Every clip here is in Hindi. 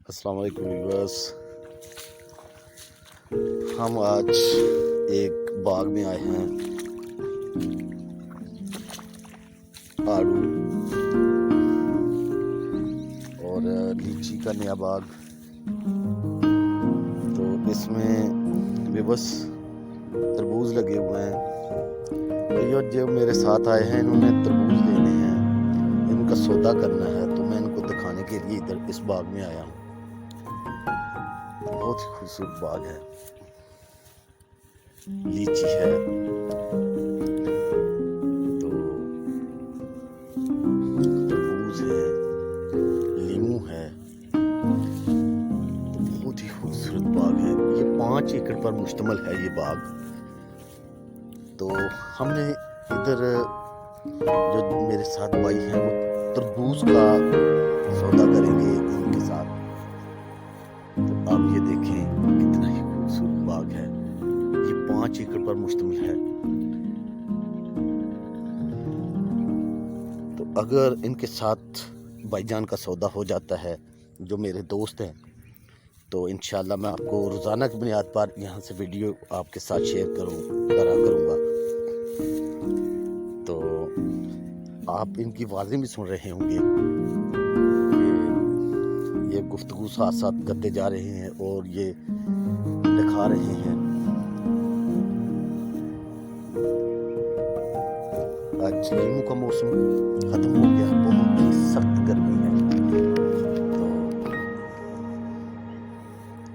अस्सलाम वालेकुम व्यूअर्स। हम आज एक बाग में आए हैं, आड़ू और लीची का नया बाग। तो इसमें बेबस तरबूज लगे हुए हैं। तो ये जो मेरे साथ आए हैं इन्होंने तरबूज लेने हैं, इनका सौदा करना है, तो मैं इनको दिखाने के लिए इधर इस बाग में आया हूँ। बहुत ही खूबसूरत बाग है, लीची है, तो तरबूज है, लीमू है। तो बहुत ही खूबसूरत बाग है। ये 5 एकड़ पर मुश्तमिल है ये बाग। तो हमने इधर जो मेरे साथ भाई हैं वो तरबूज का सौदा करेंगे इनके साथ। तो आप ये देखें कितना ही खूबसूरत बाग है। ये 5 एकड़ पर मुश्तमिल है। तो अगर इनके साथ भाईजान का सौदा हो जाता है, जो मेरे दोस्त हैं, तो इंशाल्लाह मैं आपको रोज़ाना की बुनियाद पर यहाँ से वीडियो आपके साथ शेयर करूँगा। तो आप इनकी आवाज़ें भी सुन रहे होंगे, ये गुफ्तगू साथ साथ करते जा रहे हैं और ये दिखा रहे हैं। आज लीमू का मौसम खत्म हो गया, बहुत ही सख्त गर्मी है। तो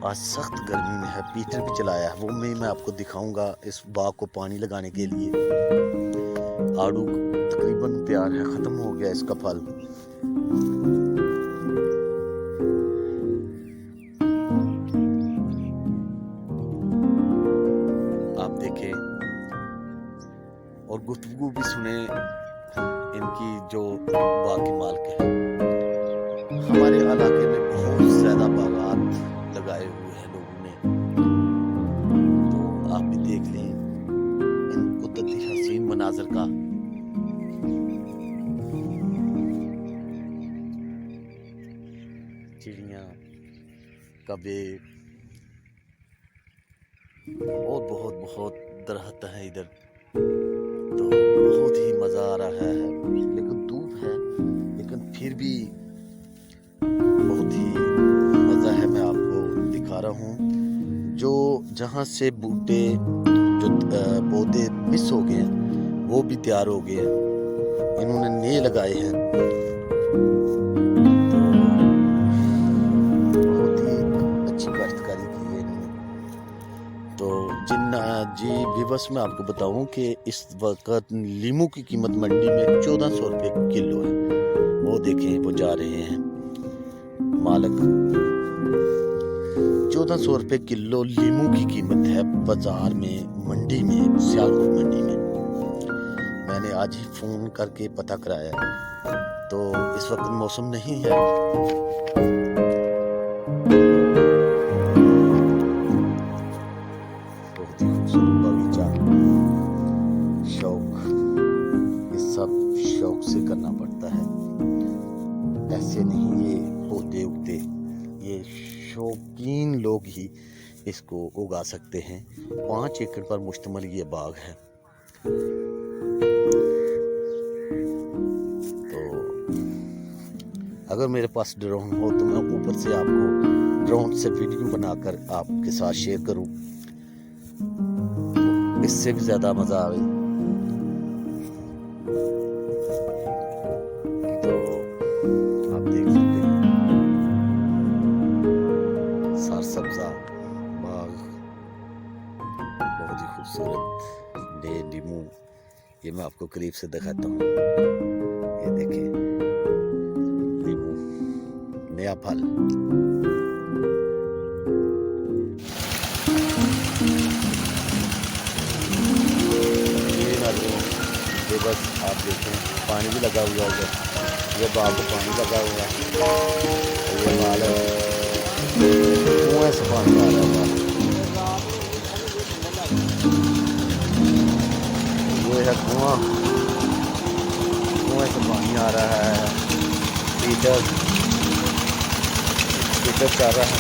आज सख्त गर्मी में है, हीटर भी चलाया है, वो मैं आपको दिखाऊंगा इस बाग को पानी लगाने के लिए। आड़ू तकरीबन तैयार है, खत्म हो गया इसका फल। आप देखें और गुफ्तगू भी सुने इनकी जो बाग के मालिक है। हमारे इलाके में बहुत ज्यादा बागात लगाए हुए हैं लोगों ने, तो आप भी देख लें इन कुदरती हसीन मनाजर का। चिड़ियाँ, कबे और बहुत दरख्त हैं इधर। तो बहुत ही मज़ा आ रहा है, लेकिन धूप है, लेकिन फिर भी बहुत ही मज़ा है। मैं आपको दिखा रहा हूँ जो जहाँ से बूटे जो पौधे मिस हो गए हैं वो भी तैयार हो गए हैं, इन्होंने नए लगाए हैं। तो जी व्यूअर्स, मैं आपको बताऊं कि इस वक्त लीमू की कीमत मंडी में 1400 रुपये किलो है। वो देखें वो जा रहे हैं मालिक। 1400 रुपये किलो लीमू की कीमत है बाजार में, मंडी में, सियालकोट मंडी में। मैंने आज ही फोन करके पता कराया, तो इस वक्त मौसम नहीं है। बहुत ही खूबसूरत बगीचा, शौक, ये सब शौक से करना पड़ता है, ऐसे नहीं ये पौधे उगते। ये शौकीन लोग ही इसको उगा सकते हैं। 5 एकड़ पर मुश्तमिल ये बाग है। तो अगर मेरे पास ड्रोन हो तो मैं ऊपर से आपको ड्रोन से वीडियो बनाकर आपके साथ शेयर करूं, इससे भी ज्यादा मजा आवे। तो आप देख सकते हैं सरसब्जा बाग, बहुत ही खूबसूरत नए लीमू। ये मैं आपको करीब से दिखाता हूँ। ये देखिए लीमू, नया फल। बस आप देखें पानी भी लगा हुआ है, ये बाग को पानी लगा हुआ है। ये माल है, कुएं से पानी आ रहा है। ये है कुआं से पानी आ रहा है। हीटर इधर चल रहा है।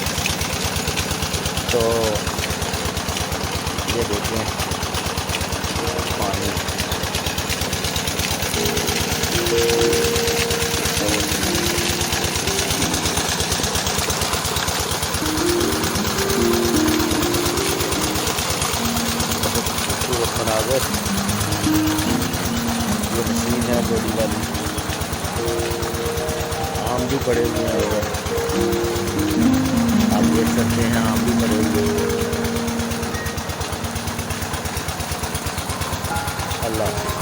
तो ये देखें पानी, बहुत खूबसूरत मनाज़र। ये मशीन है बड़ी वाली, आम भी पड़े हुए हैं उधर, आप देख सकते हैं आम भी पड़े हुए हैं। अल्लाह।